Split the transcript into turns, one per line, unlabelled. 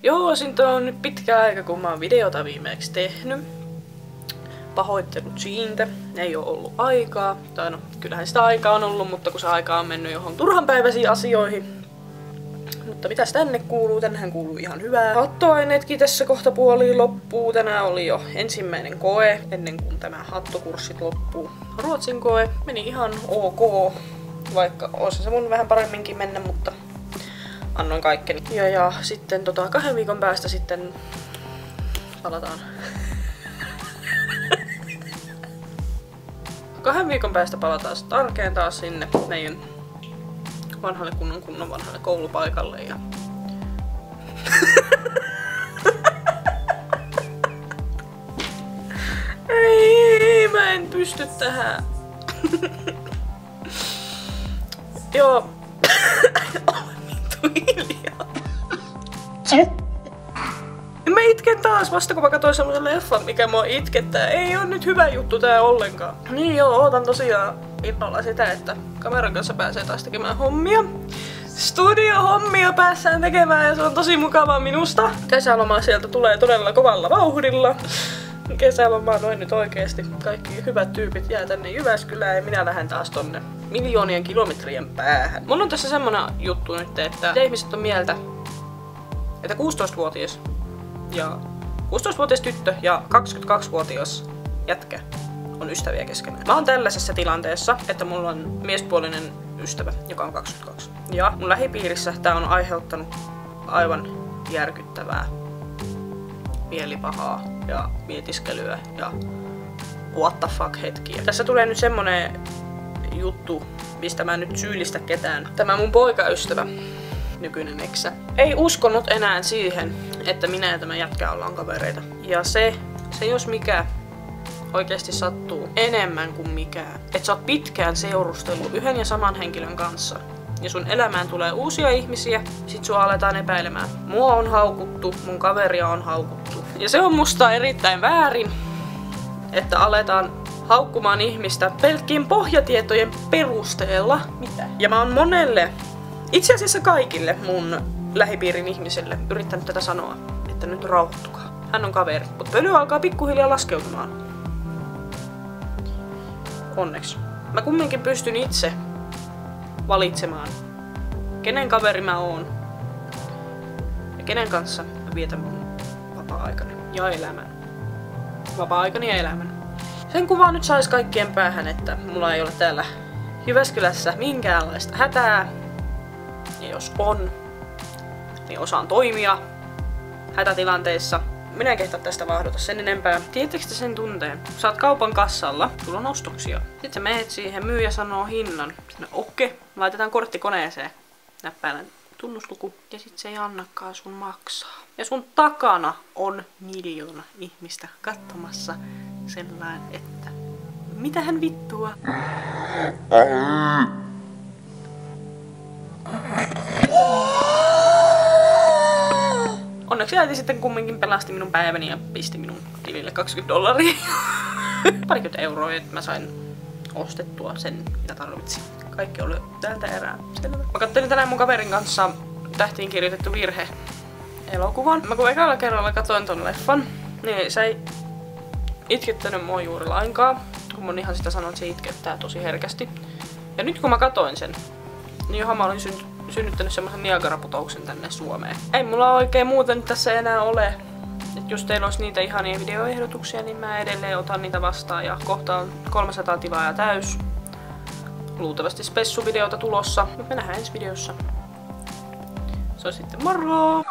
Joo, siitä on nyt pitkä aika, kun mä oon videota viimeksi tehnyt. Pahoittelut siitä, ei oo ollut aikaa. Tai no, kyllähän sitä aikaa on ollut, mutta kun se aika on mennyt johon turhanpäiväisiin asioihin. Mutta mitäs tänne kuuluu? Tännehän kuuluu ihan hyvää. Hattoaineetkin tässä kohta puoliin loppuu. Tänään oli jo ensimmäinen koe, ennen kuin tämä hattokurssit loppuu. Ruotsin koe meni ihan ok, vaikka olisi se mun vähän paremminkin mennä, mutta annoin kaikkeni. Ja sitten 2 viikon päästä sitten palataan. 2 viikon päästä palataan sitten arkeen taas sinne meidän vanhalle kunnon vanhalle koulupaikalle ja ei, mä en pysty tähän. Joo. Vittu hiljaa. Mä itken taas vasta kun mä katsoin semmosen leffan, mikä mua itkettää. Ei oo nyt hyvä juttu tää ollenkaan. Niin joo, ootan tosiaan innolla sitä, että kameran kanssa pääsee taas tekemään hommia. Studiohommia päässään tekemään ja se on tosi mukavaa minusta. Kesäloma sieltä tulee todella kovalla vauhdilla. Kesälomaa noin nyt oikeesti. Kaikki hyvät tyypit jää tänne Jyväskylään ja minä lähden taas tonne miljoonien kilometrien päähän. Mulla on tässä semmonen juttu nyt, että ihmiset on mieltä, että 16-vuotias ja 16-vuotias tyttö ja 22-vuotias jätkä on ystäviä keskenään. Mä oon tällaisessa tilanteessa, että mulla on miespuolinen ystävä, joka on 22. Ja mun lähipiirissä tää on aiheuttanut aivan järkyttävää mielipahaa ja mietiskelyä ja what the fuck hetkiä. Tässä tulee nyt semmonen juttu, mistä mä en nyt syyllistä ketään. Tämä mun poikaystävä, nykyinen eksä, ei uskonut enää siihen, että minä ja tämä jätkä ollaan kavereita. Ja se jos mikä oikeesti sattuu enemmän kuin mikään. Et sä oot pitkään seurustellut yhden ja saman henkilön kanssa. Ja sun elämään tulee uusia ihmisiä, sit sua aletaan epäilemään. Mua on haukuttu, mun kaveria on haukuttu. Ja se on musta erittäin väärin, että aletaan haukkumaan ihmistä pelkkien pohjatietojen perusteella. Mitä? Ja mä oon monelle, itse asiassa kaikille mun lähipiirin ihmisille yrittänyt tätä sanoa, että nyt rauhoittukaa. Hän on kaveri, mutta pöly alkaa pikkuhiljaa laskeutumaan. Onneksi. Mä kumminkin pystyn itse valitsemaan, kenen kaveri mä oon ja kenen kanssa mä vietän mun vapaa-aikani ja elämän. Vapaa-aikani ja elämän. Sen kuvaa nyt sais kaikkien päähän, että mulla ei ole täällä Jyväskylässä minkäänlaista hätää. Ja jos on, niin osaan toimia hätätilanteissa. Minä en kehtaa tästä vahdota sen enempää. Tiedättekö te sen tunteen? Sä oot kaupan kassalla, sulla on ostoksia. Sitten sä meet siihen, myyjä sanoo hinnan. Sitten okei, laitetaan kortti koneeseen. Näppäilän tunnusluku. Ja sit se ei annakaan sun maksaa. Ja sun takana on 1 000 000 ihmistä katsomassa sellainen, että mitähän vittua? Onneksi äiti sitten kumminkin pelasti minun päiväni ja pisti minun tilille $20. Parikymmentä euroa, että mä sain ostettua sen, mitä tarvitsin. Kaikki oli tältä erää selvä. Mä kattelin tänään mun kaverin kanssa Tähtiin kirjoitettu virhe -elokuvan. Mä kun ekalla kerralla katsoin ton leffan, niin se ei itkettänyt mua juuri lainkaan. Kun mun ihan sitä sanoi, että se itkettää tosi herkästi. Ja nyt kun mä katoin sen, niin johon mä olin synnyttänyt semmoisen Niagara-putouksen tänne Suomeen. Ei mulla oikein muuten tässä enää ole. Et jos teillä olisi niitä ihania videoehdotuksia, niin mä edelleen otan niitä vastaan. Ja kohta on 300 tilaajaa täys. Luultavasti spessuvideota tulossa. Mut me nähdään ensi videossa. Se on sitten moro!